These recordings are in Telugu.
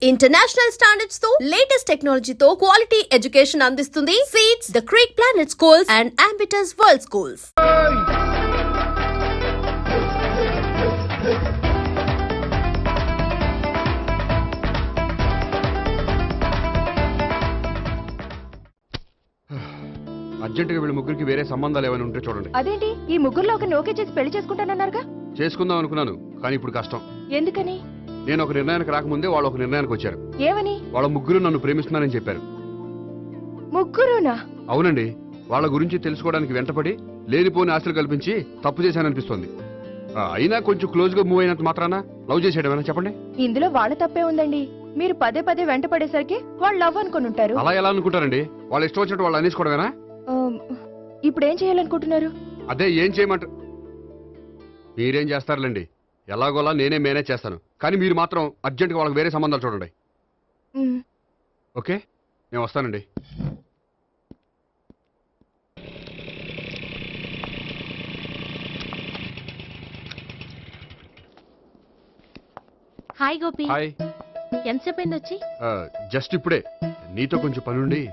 ఇంటర్నేషనల్ స్టాండర్డ్స్ తో లేటెస్ట్ టెక్నాలజీ తో క్వాలిటీ ఎడ్యుకేషన్ అందిస్తుంది seats the creek planet schools and Ambitus world schools. అర్జెంటుగా వీళ్ళ ముగ్గురికి వేరే సంబంధాలు ఏమైనా ఉంటే చూడండి. అదేంటి ఈ ముగ్గురులో ఒక ఓకే చేసి పెళ్లి చేసుకుంటానన్నారుగా? చేసుకుందాం అనుకున్నాను, కానీ ఇప్పుడు కష్టం. ఎందుకని? నేను ఒక నిర్ణయానికి రాకముందే వాళ్ళు ఒక నిర్ణయానికి వచ్చారు. ఏమని? వాళ్ళ ముగ్గురు నన్ను ప్రేమిస్తున్నారని చెప్పారు. ముగ్గురునా? అవునండి. వాళ్ళ గురించి తెలుసుకోవడానికి వెంటపడి లేనిపోని ఆశలు కల్పించి తప్పు చేశాననిపిస్తోంది. అయినా కొంచెం క్లోజ్ గా మూవ్ అయినంత మాత్రాన లవ్ చేసేయడమేనా చెప్పండి? ఇందులో వాళ్ళ తప్పే ఉందండి. మీరు పదే పదే వెంట పడేసరికి వాళ్ళు లవ్ అనుకుని ఉంటారు. అలా ఎలా అనుకుంటారండి? వాళ్ళు ఇష్టం వచ్చినట్టు వాళ్ళు అనేసుకోవడమేనా? ఇప్పుడు ఏం చేయాలనుకుంటున్నారు? అదే ఏం చేయమంటారు? మీరేం చేస్తారులేండి, ఎలాగోలా నేనే మేనేజ్ చేస్తాను. కానీ మీరు మాత్రం అర్జెంట్గా వాళ్ళకి వేరే సంబంధాలు చూడండి. ఓకే, నేను వస్తానండి. హాయ్ గోపి. హాయ్. ఎంతసేపు అయింది వచ్చి? జస్ట్ ఇప్పుడే. నీతో కొంచెం పనుండి.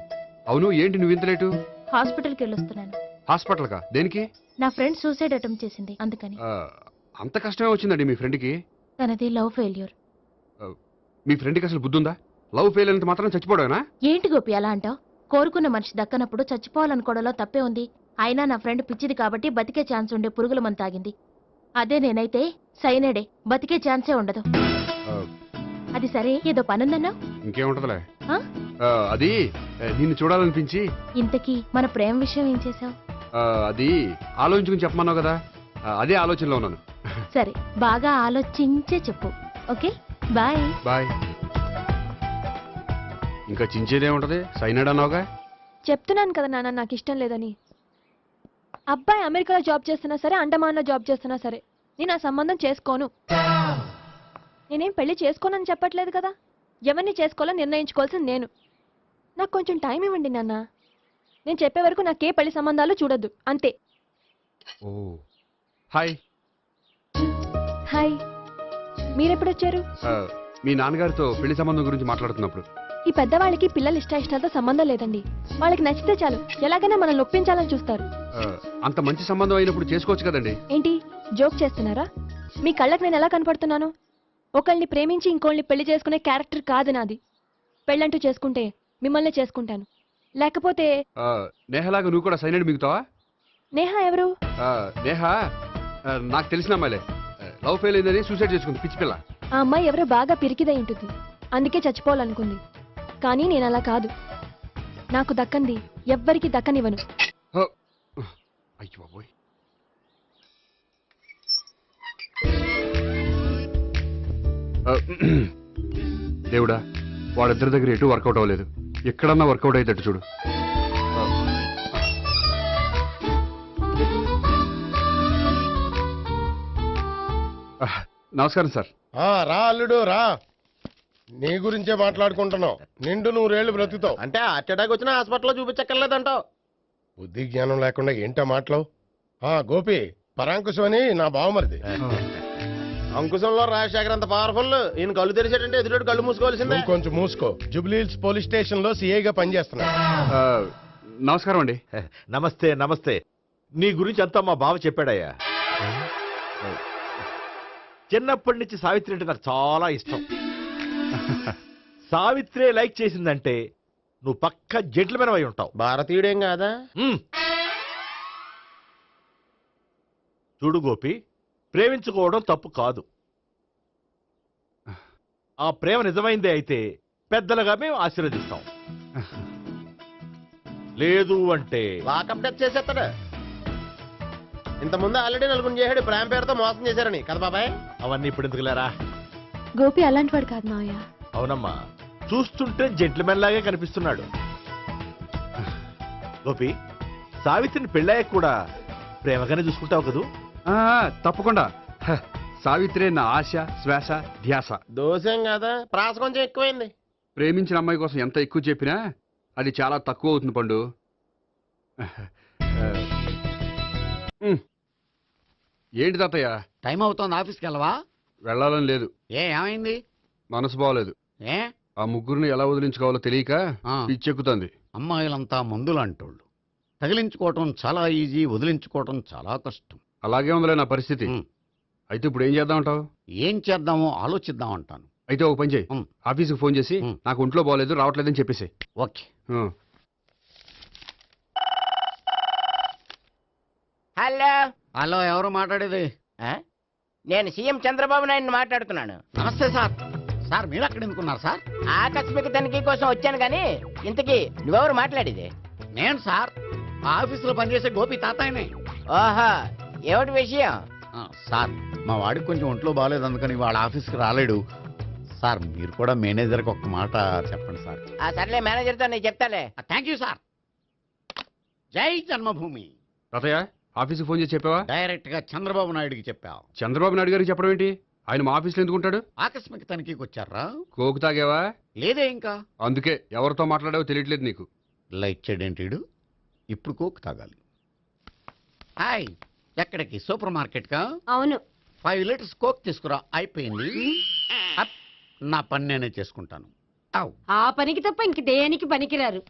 అవును, ఏంటి నువ్వు ఇంత లేటు? హాస్పిటల్కి వెళ్ళొస్తున్నాను. హాస్పిటల్ కా? దేనికి? నా ఫ్రెండ్ సూసైడ్ అటెంప్ట్ చేసింది, అందుకని. అంత కష్టమే వచ్చిందండి మీ ఫ్రెండ్కి? తనది లవ్ ఫెయిల్యూర్. మీ ఫ్రెండ్కి అసలు బుద్ధుందా? లవ్ ఫెయిల్ అయినంత మాత్రం చచ్చిపోవడమేనా? ఏంటి గోపి అలా అంటావు? కోరుకున్న మనిషి దక్కనప్పుడు చచ్చిపోవాలనుకోవడంలో తప్పే ఉంది. అయినా నా ఫ్రెండ్ పిచ్చిది కాబట్టి బతికే ఛాన్స్ ఉండే పురుగుల మందు తాగింది. అదే నేనైతే సైనడే, బతికే ఛాన్సే ఉండదు. అది సరే, ఏదో పనుందన్నా? ఇంకేముంటదిలే. అది నిన్ను చూడాలనిపించి. ఇంతకీ మన ప్రేమ విషయం ఏం చేసావు? అది ఆలోచించుకుని చెప్పమన్నావు కదా, అదే ఆలోచనలో ఉన్నాను. సరే, బాగా ఆలోచించే చెప్పు. Okay, bye. బాయ్. ఇంకా చించేదేముంటది? సైనడ్ అన్నావుగా. చెప్తున్నాను కదా నాన్న, నాకు ఇష్టం లేదని. అబ్బాయి అమెరికాలో జాబ్ చేస్తున్నా సరే, అండమాన్లో జాబ్ చేస్తున్నా సరే, నేను ఆ సంబంధం చేసుకోను. నేనేం పెళ్లి చేసుకోనని చెప్పట్లేదు కదా. ఎవరిని చేసుకోవాలో నిర్ణయించుకోవాల్సింది నేను. నాకు కొంచెం టైం ఇవ్వండి నాన్న. నేను చెప్పే వరకు నాకే పెళ్లి సంబంధాలు చూడొద్దు, అంతే. ఓ హాయ్. హాయ్. మీరెప్పుడొచ్చారు? మీ నాన్నగారితో పెళ్లి సంబంధం గురించి మాట్లాడుతున్నప్పుడు. ఈ పెద్దవాళ్ళకి పిల్లల ఇష్టాలతో సంబంధం లేదండి. వాళ్ళకి నచ్చితే చాలు, ఎలాగైనా మనల్ని ఒప్పించాలని చూస్తారు. అంత మంచి సంబంధం అయినప్పుడు చేసుకోవచ్చు కదండి. ఏంటి జోక్ చేస్తున్నారా? మీ కళ్ళకి నేను ఎలా కనపడుతున్నాను? ఒకళ్ళని ప్రేమించి ఇంకోళ్ళని పెళ్లి చేసుకునే క్యారెక్టర్ కాదు నాది. పెళ్ళంటూ చేసుకుంటే మిమ్మల్ని చేసుకుంటాను, లేకపోతే. నేహలాగా నువ్వు కూడా సైనడ్ మిగుతావా? నేహ ఎవరు? నేహ నాకు తెలిసిన అమ్మాయిలే. లవ్ ఫెయిల్ అయిందని సూసైడ్ చేసుకుంది, పిచ్చి పిల్ల. ఆ అమ్మాయి ఎవరో బాగా పిరికిదై ఉంటుంది, అందుకే చచ్చిపోవాలనుకుంది. కానీ నేను అలా కాదు. నాకు దక్కంది ఎవ్వరికి దక్కనివ్వను. అయ్యో బాబోయ్. దేవుడా, వాళ్ళిద్దరి దగ్గర ఎటు వర్కౌట్ అవ్వలేదు. ఎక్కడన్నా వర్కౌట్ అయ్యేటట్టు చూడు. నమస్కారం సార్. రా అల్లుడు రా. నీ గురించే మాట్లాడుకుంటున్నావు. నిండు 100 ఏళ్ళు బ్రతుకుతావు అంటే హార్ట్ అటాక్ వచ్చిన హాస్పిటల్లో చూపించక్కర్లేదంటావు. బుద్ధి జ్ఞానం లేకుండా ఏంటో మాటలు. గోపి, పరాంకుశం అని నా బావమరిది. అంకుశంలో రాజశేఖర్ అంత పవర్ఫుల్. ఈయన కళ్ళు తెరిచాడంటే ఎదురు కళ్ళు మూసుకోవాల్సిందే. కొంచెం మూసుకో. జూబ్లీహిల్స్ పోలీస్ స్టేషన్ లో సిఐగా పనిచేస్తున్నా. నమస్కారం అండి. నమస్తే నమస్తే. నీ గురించి అంతా మా బావ చెప్పాడయ్యా. చిన్నప్పటి నుంచి సావిత్రి అంటే నాకు చాలా ఇష్టం. సావిత్రి లైక్ చేసిందంటే నువ్వు పక్క జెంట్లమెన్ అయి ఉంటావు. భారతీయుడేం కాదా? చూడు గోపి, ప్రేమించుకోవడం తప్పు కాదు. ఆ ప్రేమ నిజమైందే అయితే పెద్దలుగా మేము ఆశీర్వదిస్తాం. లేదు అంటే లాకప్ డెత్ చేసేస్తాడు. ఇంతకుముందు ఆల్రెడీ నలుగురు చేశాడు ప్రేమ పేరుతో మోసం చేశారని కదా బాబాయ్. అవన్నీ ఇప్పుడు ఎందుకు లేరా? గోపి అలాంటి వాడు కాదు మావయ్య. అవునమ్మా, చూస్తుంటే జెంట్లమెన్ లాగే కనిపిస్తున్నాడు. గోపి, సావిత్రిని పెళ్ళాక కూడా ప్రేమగానే చూసుకుంటావు కదూ? తప్పకుండా. సావిత్రే నా ఆశ, శ్వాస, ధ్యాస. దోషం కదా, ప్రాస కొంచెం ఎక్కువైంది. ప్రేమించిన అమ్మాయి కోసం ఎంత ఎక్కువ చెప్పినా అది చాలా తక్కువ అవుతుంది పండు. ఏంటి తాతయ్య? టైం అవుతోంది, ఆఫీస్కి వెళ్ళవా? వెళ్ళాలని లేదు. ఏమైంది? మనసు బాగోలేదు. ఏ ఆ ముగ్గురిని ఎలా వదిలించుకోవాలో తెలియక ఆ, పిచ్చెక్కుతుంది. అమ్మాయిలంతా మందులాంటోళ్ళు. తగిలించుకోవటం చాలా ఈజీ, వదిలించుకోవటం చాలా కష్టం. అలాగే ఉందిలే నా పరిస్థితి. ఉమ్. అయితే ఇప్పుడు ఏం చేద్దామంటావు? ఏం చేద్దామో ఆలోచిద్దాం అంటాను. అయితే ఒక పని చేయి, ఉమ్. ఆఫీస్కి ఫోన్ చేసి ఉమ్. నాకు ఒంట్లో బాగోలేదు రావట్లేదని చెప్పేసి. ఓకే. హలో, హలో, ఎవరు మాట్లాడేది? నేను సీఎం చంద్రబాబు నాయుడు మాట్లాడుతున్నాను. నమస్తే సార్. సార్ మీరు అక్కడ ఎందుకున్నారు సార్? ఆకస్మిక తనిఖీ కోసం వచ్చాను గాని ఇంతకీ నువ్వెవరు మాట్లాడేది? నేను సార్ ఆ ఆఫీసులో పనిచేసే గోపి తాతాయనే. ఓహో, ఏమిటి విషయం? సార్ మా వాడికి కొంచెం ఒంట్లో బాగాలేదు, అందుకని వాళ్ళ ఆఫీస్కి రాలేడు. సార్ మీరు కూడా మేనేజర్కి ఒక్క మాట చెప్పండి సార్. ఆ సర్లే, మేనేజర్తో నేను చెప్తాలే. Thank you sir. జై జన్మభూమి. తాతయ్య ఆఫీస్కి ఫోన్ చేసి చెప్పావా? డైరెక్ట్ గా చంద్రబాబు నాయుడుకి చెప్పావు. చంద్రబాబు నాయుడు గారికి చెప్పడం ఏంటి? ఆయన మా ఆఫీస్లో ఎందుకుంటాడు? ఆకస్మిక తనిఖీకి వచ్చారా? కోకు తాగావా? లేదే ఇంకా. అందుకే ఎవరితో మాట్లాడావో తెలియట్లేదు నీకు. లైట్ చేయడేంటిడు? ఇప్పుడు కోక్ తాగాలి. హాయ్, ఎక్కడికి? సూపర్ మార్కెట్ కా? అవును. 5 లీటర్స్ కోక్ తీసుకురా. అయిపోయింది. అప్, నా పని నేనే చేసుకుంటాను. అవ్. ఆ పనికి తప్ప ఇంక దేనికి పనికిరారు.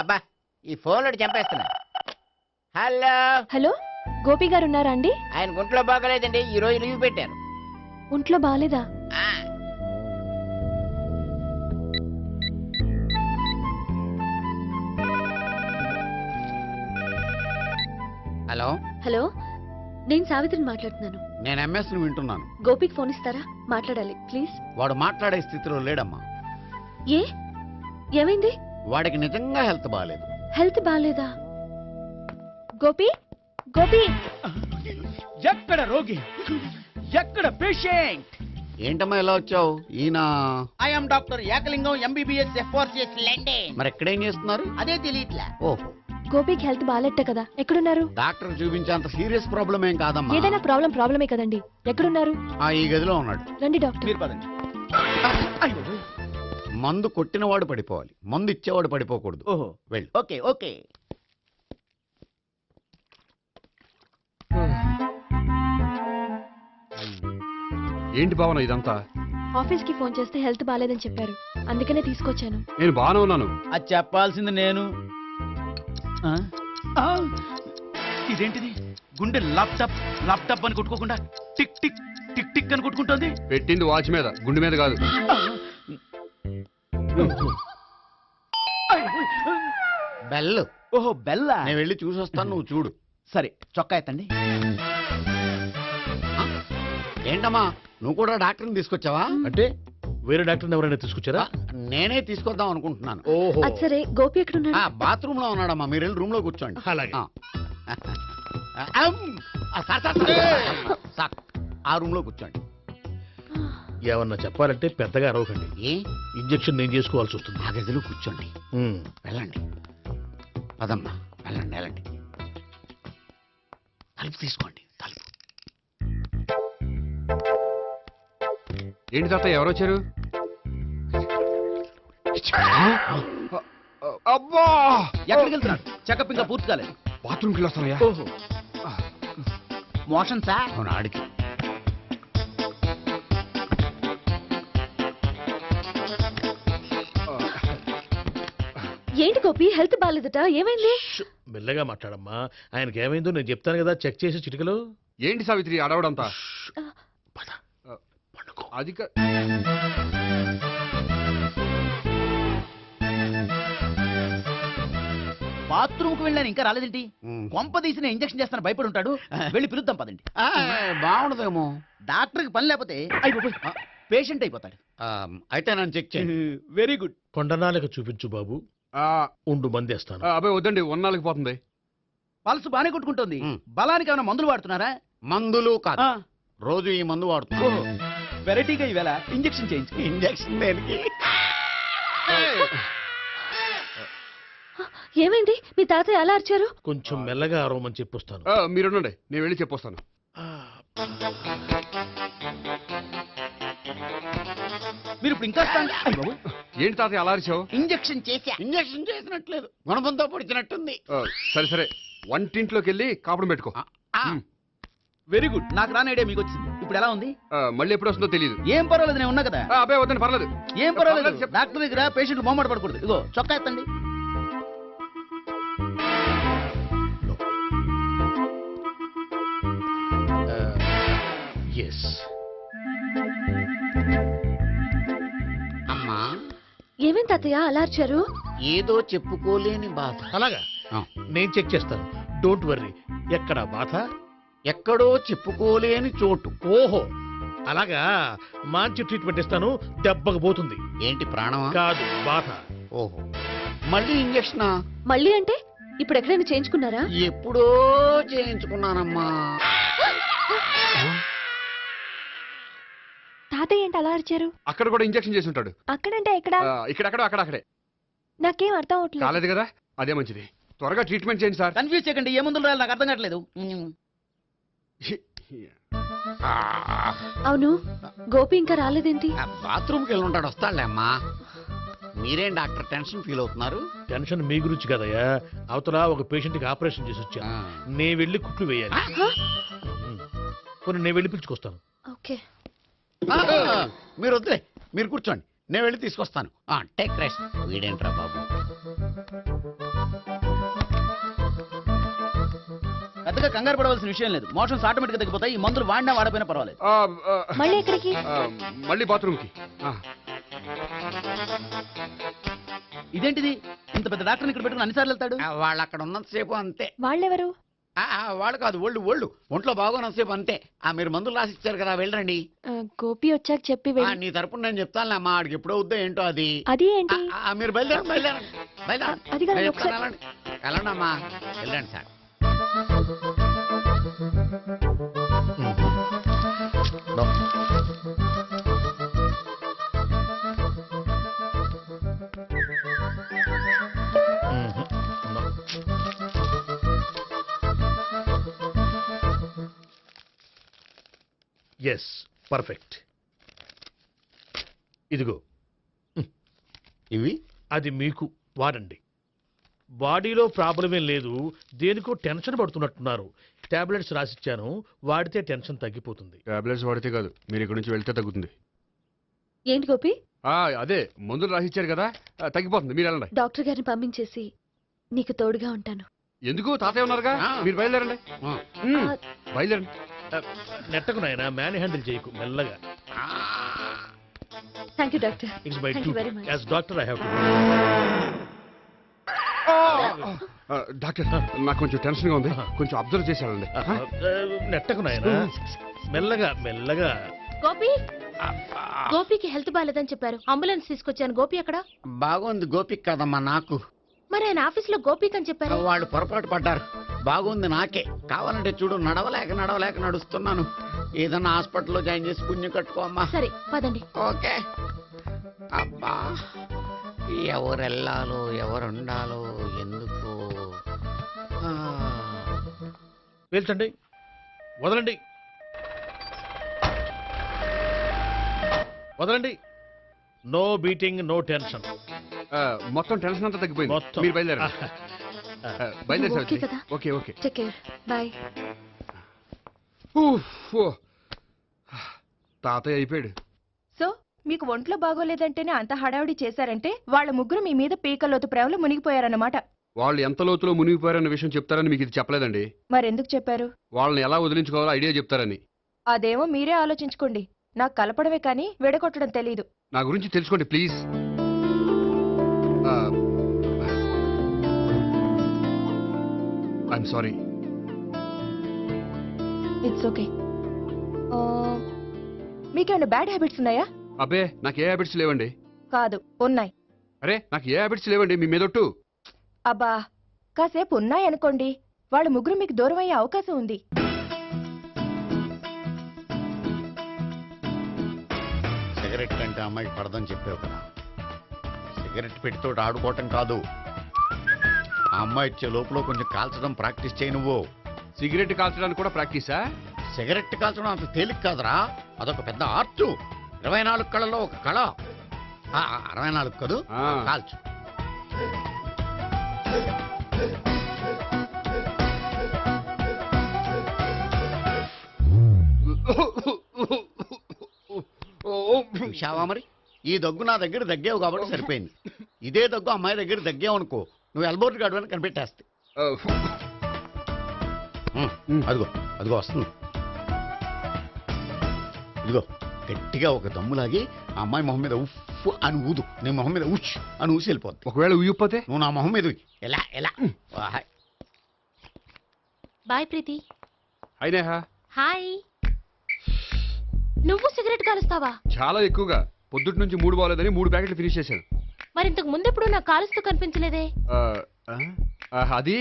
అబ్బా, ఈ ఫోన్లో చంపేస్తున్నా. హలో, హలో, గోపి గారు ఉన్నారా అండి? ఆయన గుంట్లో బాగలేదండి, ఈ రోజు లీవ్ పెట్టారు. ఒంట్లో బాగాలేదా? ఆ, హలో, హలో, నేను సావిత్రిని మాట్లాడుతున్నాను. నేను ఎంఎస్ని వింటున్నాను. గోపికి ఫోన్ ఇస్తారా? మాట్లాడాలి ప్లీజ్. వాడు మాట్లాడే స్థితిలో లేడమ్మా. ఏ, ఏమైంది? వాడికి నిజంగా హెల్త్ బాగాలేదు. హెల్త్ బాగాలేదా? గోపి, గోపి. ఎక్కడ రోగి, ఎక్కడ పేషెంట్? ఏంటమ్మా ఇలా వచ్చావు? ఈయన I'm doctor Ekalingam MBBS FRCS London. మరి ఎక్కడేం చేస్తున్నారు? అదే తెలియట్లా. ఓహో, గోపికి హెల్త్ బాగాలెట్ట కదా, ఎక్కడున్నారు? డాక్టర్ చూపించేంత సీరియస్ ప్రాబ్లం ఏం కాదమ్మా. ఏదైనా ప్రాబ్లమే కదండి. ఎక్కడున్నారు? ఈ గదిలో ఉన్నాడు. రండి డాక్టర్. మీరు పదండి. అయ్యో, మందు కొట్టినవాడు పడిపోవాలి, మందు ఇచ్చేవాడు పడిపోకూడదు. ఓహో, వెళ్ళు. Okay okay. ఏంటి భావన ఇదంతా? ఆఫీస్ కి ఫోన్ చేస్తే హెల్త్ బాగాలేదని చెప్పారు, అందుకనే తీసుకొచ్చాను. నేను బాగానే ఉన్నాను. అది చెప్పాల్సింది నేను. ఆ? ఆ, ఇదేంటిది? గుండె ల్యాప్టాప్ ల్యాప్టాప్ అని కొట్టుకోకుండా టిక్ టిక్ టిక్ టిక్ అని కొట్టుకుంటుంది. పెట్టింది వాచ్ మీద, గుండె మీద కాదు. బెల్. ఓహో, బెల్లా. నేను వెళ్ళి చూసొస్తాను, నువ్వు చూడు. సరే, చొక్కా ఎత్తండి. ఏంటమ్మా, నువ్వు కూడా డాక్టర్ని తీసుకొచ్చావా? అంటే వేరే డాక్టర్ ఎవరైనా తీసుకొచ్చారా? నేనే తీసుకొద్దాం అనుకుంటున్నాను. ఓహో, అది సరే, గోపి ఎక్కడున్నాడు? బాత్రూమ్ లో ఉన్నాడమ్మా, మీరు వెళ్ళి రూమ్ లో కూర్చోండి. అలాగే. సార్, ఆ రూమ్ లో కూర్చోండి. ఏమన్నా చెప్పాలంటే పెద్దగా అరవకండి. ఏ ఇంజెక్షన్ నేను చేసుకోవాల్సి వస్తుంది. ఆ గదిలో కూర్చోండి. ఉమ్. వెళ్ళండి, పదమ్మా, వెళ్ళండి వెళ్ళండి. తలుపు తీసుకోండి, తలుపు. ఏంటి తాత ఎవరు వచ్చారు? అబ్బా, ఎక్కడికి వెళ్తున్నాడు? చెకప్ ఇంకా పూర్తి కాలేదు. బాత్రూమ్కి వెళ్ళొస్తానయ్యా. ఓహో, మోషన్ సార్. అవును, ఆడికి. ఏంటి గోపి, హెల్త్ బాగాలేదట, ఏమైంది? ష్, మెల్లగా మాట్లాడమ్మా. ఆయనకి ఏమైందో నేను చెప్తాను కదా, చెక్ చేసి చిటికలో. ఏంటి సావిత్రి అడవడంతా? పద, పండుకో. అది కా- బాత్రూమ్ కు వెళ్ళాను, ఇంకా రాలేదేంటి? ఉమ్. కొంప తీసిన ఇంజక్షన్ చేస్తాను భయపడి ఉంటాడు. వెళ్ళి పిలుద్దాం పదండి. బాగుండదేమో. డాక్టర్ కి పని లేకపోతే పేషెంట్ అయిపోతాడు. అయితే నన్ను చెక్ చేయండి. Very good. కొండనాలకు చూపించు బాబు. ఆ, ఉండు మందేస్తాను. అబ్బాయి వద్దండి, ఉన్నాళ్ళకి పోతుంది. పల్స్ బానే కొట్టుకుంటుంది. ఉమ్. బలానికి ఏమైనా మందులు వాడుతున్నారా? మందులు కాదు, రోజు ఈ మందు వాడుతున్నా. వెరైటీగా ఈవేళ ఇంజక్షన్ చేయించు. ఇంజక్షన్ దేనికి? ఏమైంది? మీ తాతయ్య అలా అరిచారు? కొంచెం మెల్లగా అరవమని చెప్పొస్తాను. మీరుండండి, నేను వెళ్ళి చెప్పొస్తాను. మీరు ఇప్పుడు ఇంకా ఏంటి తాతయ్య అలా అరిచావు? ఇంజక్షన్ చేశా. ఇంజక్షన్ చేసినట్లేదు, గుణపంతో పొడిచినట్టుంది. సరే సరే, వంటింట్లోకి వెళ్ళి కాపురం పెట్టుకో. ఆ, ఉమ్. Very good. నాకు రాని ఐడియా మీకు వచ్చింది. ఇప్పుడు ఎలా ఉంది? మళ్ళీ ఎప్పుడు వస్తుందో తెలియదు. ఏం పర్వాలేదు, నేను ఉన్నా కదా. అబ్బాయి వద్దని పర్లేదు. ఏం పర్వాలేదు. చెప్పు. డాక్టర్ దగ్గర పేషెంట్లు మొహమాట పడకూడదు. ఇగో చొక్కా ఎత్తండి. ఎస్. అమ్మా ఏమేం తాతయ్య అలా అరిచారు? ఏదో చెప్పుకోలేని బాధ. అలాగా ఆ. నేను చెక్ చేస్తాను, డోంట్ వర్రీ. ఎక్కడ బాధ? ఎక్కడో చెప్పుకోలేని చోటు. ఓహో అలాగా, మంచి ట్రీట్మెంట్ ఇస్తాను, దెబ్బకు పోతుంది. ఏంటి ప్రాణమా? కాదు, బాధ. ఓహో, మళ్ళీ ఇంజక్షనా? మళ్ళీ అంటే ఇప్పుడు ఎక్కడైనా చేయించుకున్నారా? ఎప్పుడో చేయించుకున్నానమ్మా. తాతయ్య ఏంటి అలా అరిచారు? అక్కడ కూడా ఇంజెక్షన్ చేసి ఉంటాడు. అక్కడంటే ఎక్కడ? ఇక్కడక్కడ అక్కడే నాకేం అర్థం అవట్లేదు. కాలేదు కదా, అదే మంచిది. త్వరగా ట్రీట్మెంట్ చేయండి సార్. కన్ఫ్యూజ్ చేయకండి. ఏ మందులు రాయాలి నాకు అర్థం కావట్లేదు. అవును, గోపి ఇంకా రాలేదేంటి? బాత్రూమ్కి వెళ్ళి ఉంటాడు, వస్తాడులే అమ్మా. మీరేం డాక్టర్ టెన్షన్ ఫీల్ అవుతున్నారు? టెన్షన్ మీ గురించి కదయ్యా, అవతల ఒక పేషెంట్ కి ఆపరేషన్ చేసి వచ్చా, నే వెళ్ళి కుట్లు వేయాలి. కొన్ని నేను వెళ్ళి పిలుచుకొస్తాను. ఓకే. మీరు వద్దులే, మీరు కూర్చోండి, నేను వెళ్ళి తీసుకొస్తాను. Take rest. వీడేంట్రా బాబు. పెద్దగా కంగారు పడవలసిన విషయం లేదు. మోషన్స్ ఆటోమేటిక్ గా తగ్గిపోతాయి. ఈ మందులు వాడినా వాడపోయినా పర్వాలేదు. మళ్ళీ ఎక్కడికి? మళ్ళీ బాత్రూమ్కి. ఇదేంటిది? ఇంత పెద్ద డాక్టర్ ఇక్కడ పెట్టుకుని అన్నిసార్లు వెళ్తాడు? వాళ్ళు అక్కడ ఉన్నంతసేపు అంతే. వాళ్ళెవరు? వాళ్ళు కాదు, ఒళ్ళు ఒంట్లో బాగోనంతసేపు అంతే. మీరు మందులు రాసి ఇచ్చారు కదా, వెళ్ళండి. గోపి వచ్చాక చెప్పి వెళ్ళి. నీ తరపున నేను చెప్తానులే అమ్మా, ఆడికి ఎప్పుడో వద్దో ఏంటో అది. అది ఏంటి? మీరు బయలుదేరండి. అది కాదు, ఒకసారి. వెళ్ళండి అమ్మా, వెళ్ళండి సార్. No. Yes, perfect. ఇదిగో ఇవి అది మీకు వాడండి. బాడీలో ప్రాబ్లం ఏం లేదు, దేనికో టెన్షన్ పడుతున్నట్టున్నారు. టాబ్లెట్స్ రాసిచ్చాను, వాడితే టెన్షన్ తగ్గిపోతుంది. టాబ్లెట్స్ వాడితే కాదు, మీరు ఇక్కడ నుంచి వెళ్తే తగ్గుతుంది. ఏంటి గోపి? అదే మందులు రాసిచ్చారు కదా, తగ్గిపోతుంది. మీరు వెళ్ళండి. డాక్టర్ గారిని పంపించేసి నీకు తోడుగా ఉంటాను. ఎందుకు? తాతయ్య ఉన్నారుగా, మీరు బయలుదేరండి. బయలుదేరండి. నెట్టకు నాయన, మ్యాన్ హ్యాండిల్ చేయకు, మెల్లగా. Thank you doctor. It's my Thank you very much. As doctor I have to. Doctor, నాకు కొంచెం టెన్షన్ గా ఉంది, కొంచెం అబ్జర్వ్ చేసి వెళ్ళండి. నెట్టకు నాయన, మెల్లగా మెల్లగా. గోపికి హెల్త్ బాగాలేదని చెప్పారు, అంబులెన్స్ తీసుకొచ్చాను. గోపి ఎక్కడ? బాగుంది గోపిక్ కదమ్మా నాకు. మరి ఆయన ఆఫీస్ లో గోపిక్ అని చెప్పారు. వాళ్ళు పొరపాటు పడ్డారు. బాగుంది నాకే. కావాలంటే చూడు, నడవలేక నడుస్తున్నాను. ఏదన్నా హాస్పిటల్లో జాయిన్ చేసి పుణ్యం కట్టుకో అమ్మా. సరే పదండి. ఓకే. అబ్బా, ఎవరెళ్ళాలో ఎవరుండాలో ఎందుకు. పేల్చండి, వదలండి, వదలండి. No beating, no tension. మొత్తం టెన్షన్ అంతా తగ్గిపోయింది. మొత్తం. మీరు బయలుదేరండి. బయలుదేరి ఓకే కదా? Okay okay. Take care. Bye. తాతయ్య అయిపోయాడు. సో మీకు ఒంట్లో బాగోలేదంటేనే అంత హడావుడి చేశారంటే వాళ్ళ ముగ్గురు మీ మీద పీకలోతు ప్రేమలో మునిగిపోయారన్నమాట. వాళ్ళు ఎంత లోతులో మునిగిపోయారన్న విషయం చెప్తారని మీకు ఇది చెప్పలేదండి. మరెందుకు చెప్పారు? వాళ్ళని ఎలా వదిలించుకోవాలో ఐడియా చెప్తారని. అదేమో మీరే ఆలోచించుకోండి. నాకు కలపడమే కానీ విడగొట్టడం తెలీదు. నా గురించి తెలుసుకోండి please. I'm sorry. It's okay. మీకేమైనా బ్యాడ్ హ్యాబిట్స్ ఉన్నాయా? అబ్బే, నాకు ఏ హ్యాబిట్స్ లేవండి. కాదు, ఉన్నాయి. అరే, నాకు ఏ హ్యాబిట్స్ లేవండి, మీ మీదొట్టు. అబ్బా, కాసేపు ఉన్నాయనుకోండి, వాళ్ళ ముగ్గురు మీకు దూరం అయ్యే అవకాశం ఉంది. సిగరెట్ కంటే అమ్మాయికి పడదని చెప్పావు కదా. సిగరెట్ పెట్టితో ఆడుకోవటం కాదు, ఆ అమ్మాయి ఇచ్చే లోపల కొంచెం కాల్చడం ప్రాక్టీస్ చేయి నువ్వు. సిగరెట్ కాల్చడానికి కూడా ప్రాక్టీసా? సిగరెట్ కాల్చడం అంత తేలిక కాదురా, అదొక పెద్ద ఆర్ట్. 24 కళలో ఒక కళ. 64 కదూ, కాల్చు. చూశావా మరి ఈ దగ్గు నా దగ్గర దగ్గేవు కాబట్టి సరిపోయింది. ఇదే దగ్గు అమ్మాయి దగ్గర దగ్గేవు అనుకో, నువ్వు ఎల్బోర్డ్ గడవని కనిపెట్టేస్తే. అదిగో అదిగో వస్తుంది. ఇదిగో గట్టిగా ఒక దమ్ములాగి ఆ అమ్మాయి మొహం మీద ఉఫ్ అని ఊదు, నీ మొహం మీద ఉచ్ అని ఊసి వెళ్ళిపోద్ది. ఒకవేళ ఉయ్యిపోతే నువ్వు నా మొహం మీద ఉయ్. ఎలా ఎలా వాహ్. బాయ్ ప్రీతి. అయినా హాయ్. నువ్వు సిగరెట్ కాలుస్తావా? చాలా ఎక్కువగా పొద్దుటి నుంచి 3 బాలేదని 3 ప్యాకెట్లు ఫినిష్ చేశాను. మరి ఇంతకు ముందెప్పుడు నాకు కాలుస్తూ కనిపించలేదే? ఆ, అది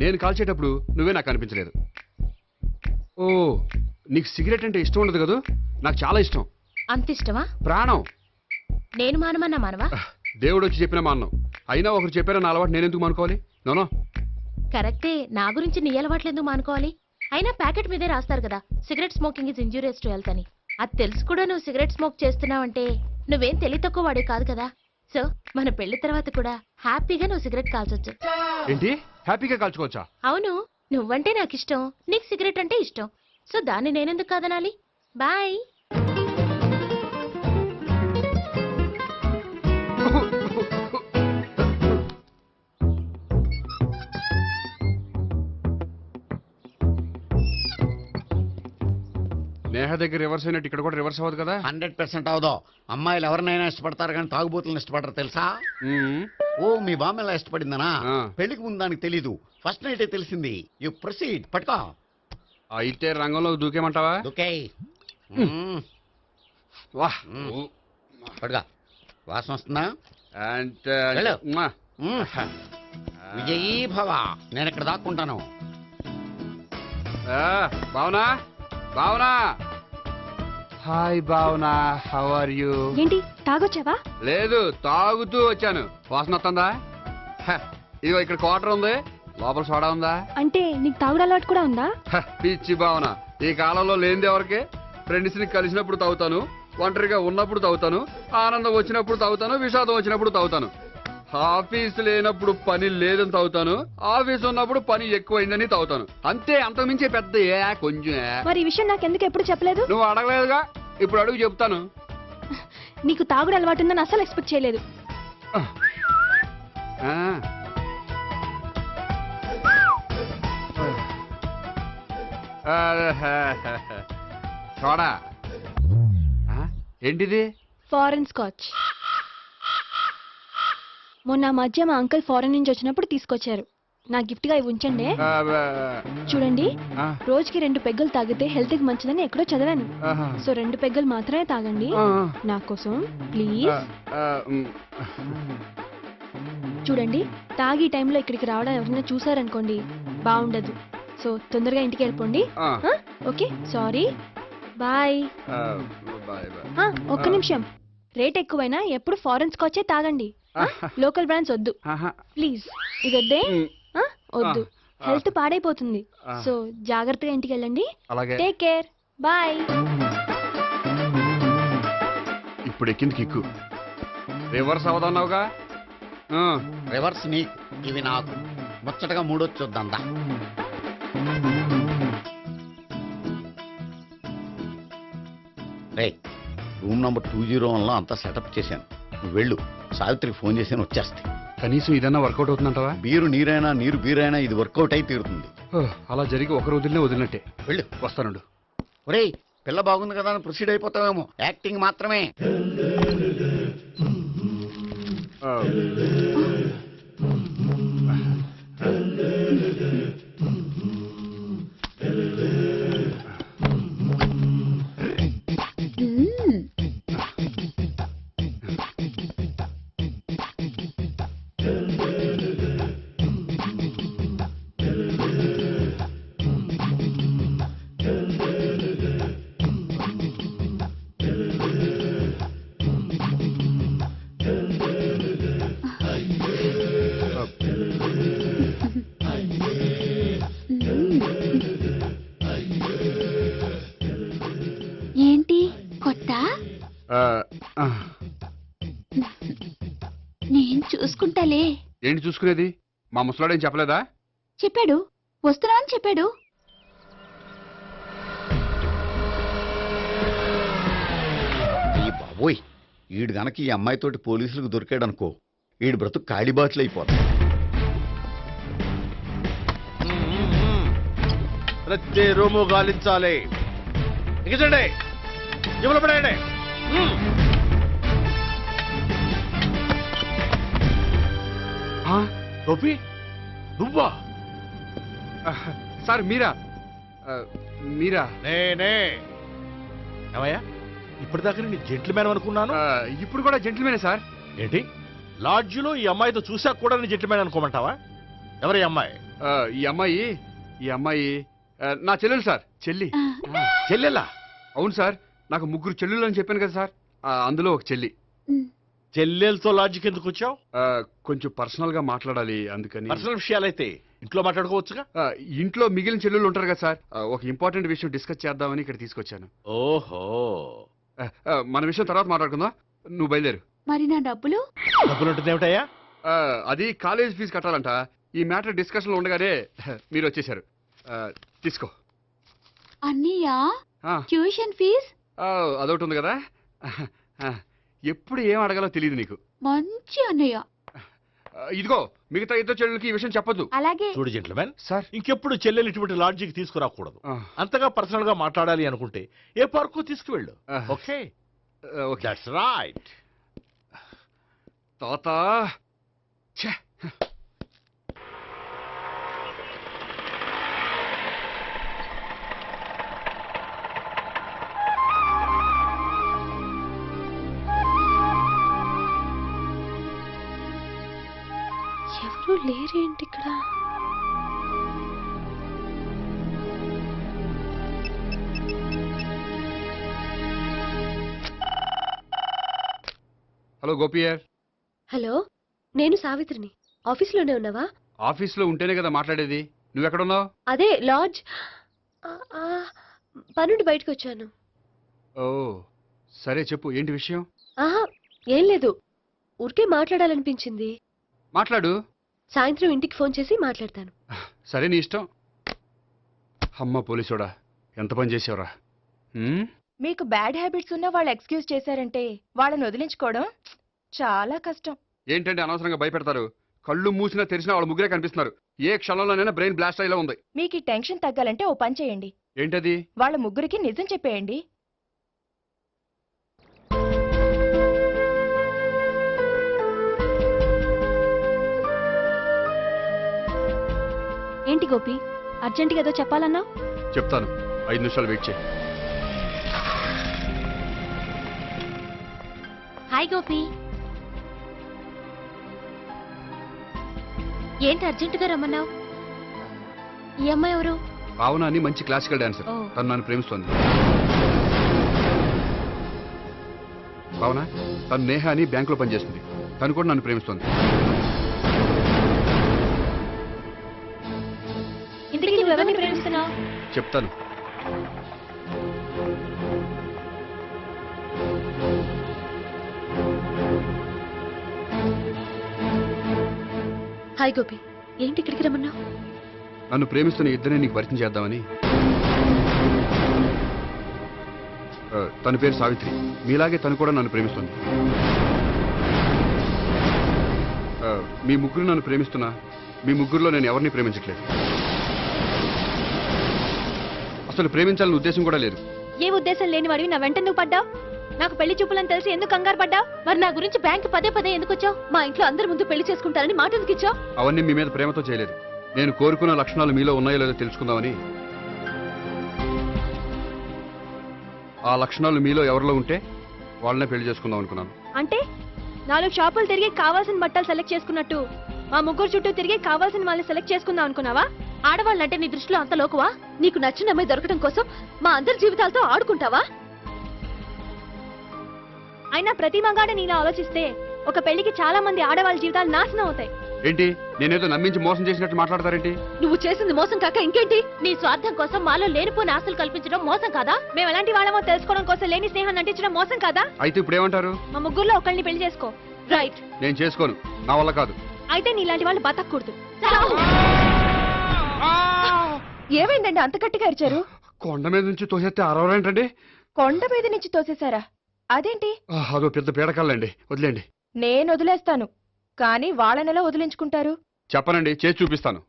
నేను కాల్చేటప్పుడు నువ్వే నాకు కనిపించలేదు. ఓ, నీకు సిగరెట్ అంటే ఇష్టం ఉండదు కదా? నాకు చాలా ఇష్టం, అంత ఇష్టమా? ప్రాణం. నేను మానమన్నా మానవా? దేవుడు వచ్చి చెప్పినా మాన్నావు. అయినా ఒకరు చెప్పారా నా అలవాటు నేనెందుకు మానుకోవాలి? నోనో. కరెక్టే, నా గురించి నీ అలవాట్లెందుకు మానుకోవాలి? అయినా ప్యాకెట్ మీదే రాస్తారు కదా, cigarette smoking is injurious to health అని. అది తెలుసు కూడా నువ్వు సిగరెట్ స్మోక్ చేస్తున్నావంటే నువ్వేం తెలివి తక్కువ వాడే కాదు కదా. సో మన పెళ్లి తర్వాత కూడా హ్యాపీగా నువ్వు సిగరెట్ కాల్చొచ్చు. ఏంటి, హ్యాపీగా కాల్చుకోవచ్చా? అవును, నువ్వంటే నాకు ఇష్టం, నీకు సిగరెట్ అంటే ఇష్టం. సో దాన్ని నేనెందుకు కాదనాలి? బాయ్. నేహ దగ్గర రివర్స్ అయినట్టు ఇక్కడ కూడా రివర్స్ అవ్వదు కదా? 100% అవదో. అమ్మాయిలు ఎవరినైనా ఇష్టపడతారు కానీ తాగుబోతులను ఇష్టపడరు తెలుసా? మ్మ్. ఓ మీ బామ్మ ఎలా ఇష్టపడిందనా? ఆ. పెళ్లికి ముందు దానికి తెలీదు, ఫస్ట్ నైటే తెలిసింది. You proceed. పట్టుకో. అయితే రంగంలో దూకేమంటావా? ఓకే. వాహ్. పట్టుకో. వాసన వస్తుందా? అండ్ వెళ్ళు. మ్మా. విజయీ భవ. నేను ఇక్కడ దాక్కుంటాను. Bhavana, Bhavana. Hi Bhavana, how are you? ఏంటి తాగొచ్చావా? లేదు, తాగుతూ వచ్చాను. వాసన వస్తుందా? ఇదిగో ఇక్కడ క్వార్టర్ ఉంది, లోపల సోడా ఉందా? అంటే నీకు తాగుడు అలవాటు కూడా ఉందా? పిచ్చి భావన, ఈ కాలంలో లేనిది ఎవరికి? ఫ్రెండ్స్ ని కలిసినప్పుడు తాగుతాను, ఒంటరిగా ఉన్నప్పుడు తాగుతాను, ఆనందం వచ్చినప్పుడు తాగుతాను, విషాదం వచ్చినప్పుడు తాగుతాను. ఆఫీస్ లేనప్పుడు పని లేదని తాగుతాను, ఆఫీస్ ఉన్నప్పుడు పని ఎక్కువైందని తాగుతాను. అంతే, అంతకుమించే పెద్ద కొంచెం. మరి ఈ విషయం నాకెందుకు ఎప్పుడు చెప్పలేదు? నువ్వు అడగలేదుగా, ఇప్పుడు అడుగు చెప్తాను. నీకు తాగుడు అలవాటు ఉందని అసలు ఎక్స్పెక్ట్ చేయలేదు. సోడా ఏంటిది? Foreign scotch. మొన్న మధ్య మా అంకుల్ ఫారెన్ నుంచి వచ్చినప్పుడు తీసుకొచ్చారు. నా గిఫ్ట్ గా ఇవి ఉంచండి. చూడండి, రోజుకి 2 పెగ్గులు తాగితే హెల్త్ కి మంచిదని ఎక్కడో చదివాను. సో 2 పెగ్గులు మాత్రమే తాగండి నా కోసం ప్లీజ్. చూడండి, తాగి టైంలో ఇక్కడికి రావడం ఎవరైనా చూసారనుకోండి బాగుండదు. సో తొందరగా ఇంటికి వెళ్ళిపోండి. Okay, sorry, bye. ఒక్క నిమిషం, రేట్ ఎక్కువైనా ఎప్పుడు ఫారెన్ స్కాచే తాగండి, లోకల్ బ్రాండ్స్ వద్దు ప్లీజ్. ఇది వద్దే, వద్దు, హెల్త్ పాడైపోతుంది. సో జాగ్రత్తగా ఇంటికి వెళ్ళండి. Take care, bye. ఇప్పుడు ఎక్కింది కిక్కు. రివర్స్ అవదన్నావుగా? రివర్స్ నీకు, ఇవి నాకు. ముచ్చటగా మూడొచ్చు చూద్దాందా. రే, రూమ్ నంబర్ 201లో అంతా సెటప్ చేశాను. నువ్వు వెళ్ళు, సావిత్రికి ఫోన్ చేశాను, వచ్చేస్తాయి. కనీసం ఇదన్నా వర్కౌట్ అవుతుందంటావా? బీరు నీరైనా నీరు బీరైనా ఇది వర్కౌట్ అయి తీరుతుంది. అలా జరిగి ఒక రోజులనే వదిలినట్టే. వెళ్ళు. వస్తానుండు. ఒరేయ్, పిల్ల బాగుంది కదా అని ప్రొసీడ్ అయిపోతావేమో. యాక్టింగ్ మాత్రమే. ఏంటి కొత్త? నేను చూసుకుంటాలే. ఏంటి చూసుకునేది? మా ముసలాడేం చెప్పలేదా? చెప్పాడు, వస్తున్నా అని చెప్పాడు. ఈ బాబు బాబోయ్ ఈడు గనక ఈ అమ్మాయితోటి పోలీసులకు దొరికాడనుకో ఈడు బ్రతుకు కాళీబాట్లు అయిపోతుంది. ప్రతి రూము గాలించాలి. ఎగచండి, జబ్బులు పడేయండి. గోపి నువ్వా? సార్ మీరా? మీరా? నేనే. ఏమయ్యా ఇప్పటిదాకా నేను జెంట్లమ్యాన్ అనుకున్నాను. ఇప్పుడు కూడా జెంటిల్మేనే సార్. ఏంటి లాడ్జిలో ఈ అమ్మాయితో చూసాక కూడా నేను జెంట్లమ్యాన్ అనుకోమంటావా? ఎవరి అమ్మాయి? ఈ అమ్మాయి నా చెల్లెలు సార్. చెల్లెలా? అవును సార్, నాకు 3 చెల్లెలు అని చెప్పాను కదా సార్, అందులో ఒక చెల్లి. చెల్లెలతో లాడ్జికి ఎందుకు వచ్చావు? కొంచెం పర్సనల్ గా మాట్లాడాలి అందుకని. పర్సనల్ విషయాలైతే ఇంట్లో మాట్లాడుకోవచ్చుగా. ఇంట్లో మిగిలిన చెల్లెలు ఉంటారు కదా సార్, ఒక ఇంపార్టెంట్ విషయం డిస్కస్ చేద్దామని ఇక్కడ తీసుకొచ్చాను. ఓహో, మన విషయం తర్వాత మాట్లాడుకుందాం, నువ్వు బయలుదేరు. మరి నా డబ్బులు? డబ్బులు ఉంటుంది ఏమిటయ్యా? అది కాలేజ్ ఫీజు కట్టాలంట. ఈ మ్యాటర్ డిస్కషన్ లో ఉండగానే మీరు వచ్చేసారు. తీసుకో. అన్నయ్యా, ఆ, ట్యూషన్ ఫీజ్ అదొకటి ఉంది కదా. ఎప్పుడు ఏం అడగాలో తెలియదు నీకు. మంచి అన్నయ్య. ఇదిగో మిగతా ఇద్దరు చెల్లెలకి ఈ విషయం చెప్పొద్దు. అలాగే. చూడు జెంట్లమెన్, సార్ ఇంకెప్పుడు చెల్లెలు ఇటువంటి లాడ్జికి తీసుకురాకూడదు. అంతగా పర్సనల్ గా మాట్లాడాలి అనుకుంటే ఏ పార్కు తీసుకువెళ్ళు. ఓకే? ఓకే. That's right. తాత ఛే. ఎవరు లేరేంటి ఇక్కడ? హలో గోపియర్. హలో, నేను సావిత్రిని. ఆఫీస్లోనే ఉన్నావా? ఆఫీస్లో ఉంటేనే కదా మాట్లాడేది. నువ్వెక్కడున్నావు? అదే లాడ్జ్. పనుండి బయటకు వచ్చాను. ఓ సరే, చెప్పు ఏంటి విషయం? ఆహా, ఏం లేదు, ఊరికే మాట్లాడాలనిపించింది. మాట్లాడు. సాయంత్రం ఇంటికి ఫోన్ చేసి మాట్లాడతాను. సరే నీ ఇష్టం. అమ్మ పోలీసోడా, ఎంత పని చేసావురా. మీకు బ్యాడ్ హ్యాబిట్స్ ఉన్న వాళ్ళు ఎక్స్క్యూజ్ చేశారంటే వాళ్ళని వదిలించుకోవడం చాలా కష్టం. ఏంటంటే అనవసరంగా భయపెడతారు. కళ్ళు మూసినా తెరిచినా వాళ్ళ ముగ్గురే కనిపిస్తున్నారు. ఏ క్షణంలోనైనా బ్రెయిన్ బ్లాస్ట్ అయ్యేలా ఉంది. మీకు ఈ టెన్షన్ తగ్గాలంటే ఓ పని చేయండి. ఏంటది? వాళ్ళ ముగ్గురికి నిజం చెప్పేయండి. ఏంటి గోపి, అర్జెంటుగా ఏదో చెప్పాలన్నా? చెప్తాను, 5 నిమిషాలు వెయిట్ చేయి. హాయ్ గోపి. ఏంటి అర్జెంటుగా రమ్మన్నావు? ఈ అమ్మాయి ఎవరు? భావన అని మంచి క్లాసికల్ డాన్సర్. ఓ. తను నన్ను ప్రేమిస్తోంది. భావన, తను నేహ అని బ్యాంకులో పనిచేస్తుంది. తను కూడా నన్ను ప్రేమిస్తోంది. ఇంతకీ నువ్వెవరిని ప్రేమిస్తున్నావు? చెప్తాను. హాయ్ గోపి, ఏంటి ఇక్కడికి రమ్మన్నావు? నన్ను ప్రేమిస్తున్న ఇద్దరిని నీకు పరిచయం చేద్దామని. తన పేరు సావిత్రి. మీలాగే తను కూడా నన్ను ప్రేమిస్తుంది. మీ ముగ్గురు నన్ను ప్రేమిస్తున్నా, మీ ముగ్గురులో నేను ఎవరిని ప్రేమించట్లేదు. అసలు ప్రేమించాలని ఉద్దేశం కూడా లేదు. ఏ ఉద్దేశం లేని వాడివి నా వెంట నువ్వు పడ్డావు? నాకు పెళ్లి చూపులని తెలిసి ఎందుకు కంగారు పడ్డావు? మరి నా గురించి బ్యాంక్ పదే పదే ఎందుకు వచ్చావు? మా ఇంట్లో అందరి ముందు పెళ్లి చేసుకుంటారని మాట ఎందుకు ఇచ్చావు? అవన్నీ మీ మీద ప్రేమతో చేయలేదు. నేను కోరుకున్న లక్షణాలు మీలో ఉన్నాయో లేదో తెలుసుకుందామని. ఆ లక్షణాలు మీలో ఎవరిలో ఉంటే వాళ్ళనే పెళ్లి చేసుకుందాం అనుకున్నాను. అంటే 4 షాపులు తిరిగి కావాల్సిన బట్టలు సెలెక్ట్ చేసుకున్నట్టు మా ముగ్గురు చుట్టూ తిరిగి కావాల్సిన వాళ్ళని సెలెక్ట్ చేసుకుందాం అనుకున్నావా? ఆడవాళ్ళంటే నీ దృష్టిలో అంత లోకువా? నీకు నచ్చిన అమ్మాయి దొరకడం కోసం మా అందరి జీవితాలతో ఆడుకుంటావా? అయినా ప్రతి మగాడ నీలా ఆలోచిస్తే ఒక పెళ్లికి చాలా మంది ఆడవాళ్ళ జీవితాలు నాశనం అవుతాయి. ఏంటి, నేనేదో నమ్మించి మోసం చేసినట్టు మాట్లాడతారేంటి? నువ్వు చేసింది మోసం కాక ఇంకేంటి? నీ స్వార్థం కోసం మాలో లేనిపోని ఆశలు కల్పించడం మోసం కాదా? మేము ఎలాంటి వాళ్ళమో తెలుసుకోవడం కోసం లేని స్నేహాన్ని నటించడం మోసం కాదా? అయితే ఇప్పుడు ఏమంటారు? మా ముగ్గురులో ఒకళ్ళని పెళ్లి చేసుకో. రైట్. నేను చేసుకోను, నా వల్ల కాదు. అయితే నీలాంటి వాళ్ళు బతకూడదు. ఏమైందండి అంత గట్టిగా అరిచారు? కొండ మీద నుంచి తోసేస్తే అరవరేంటండి? కొండ మీద నుంచి తోసేశారా? అదేంటి? అదో పెద్ద పీడకల్లండి, వదిలేండి. నేను వదిలేస్తాను, కానీ వాళ్ళనెలా వదిలించుకుంటారు? చెప్పనండి, చేసి చూపిస్తాను.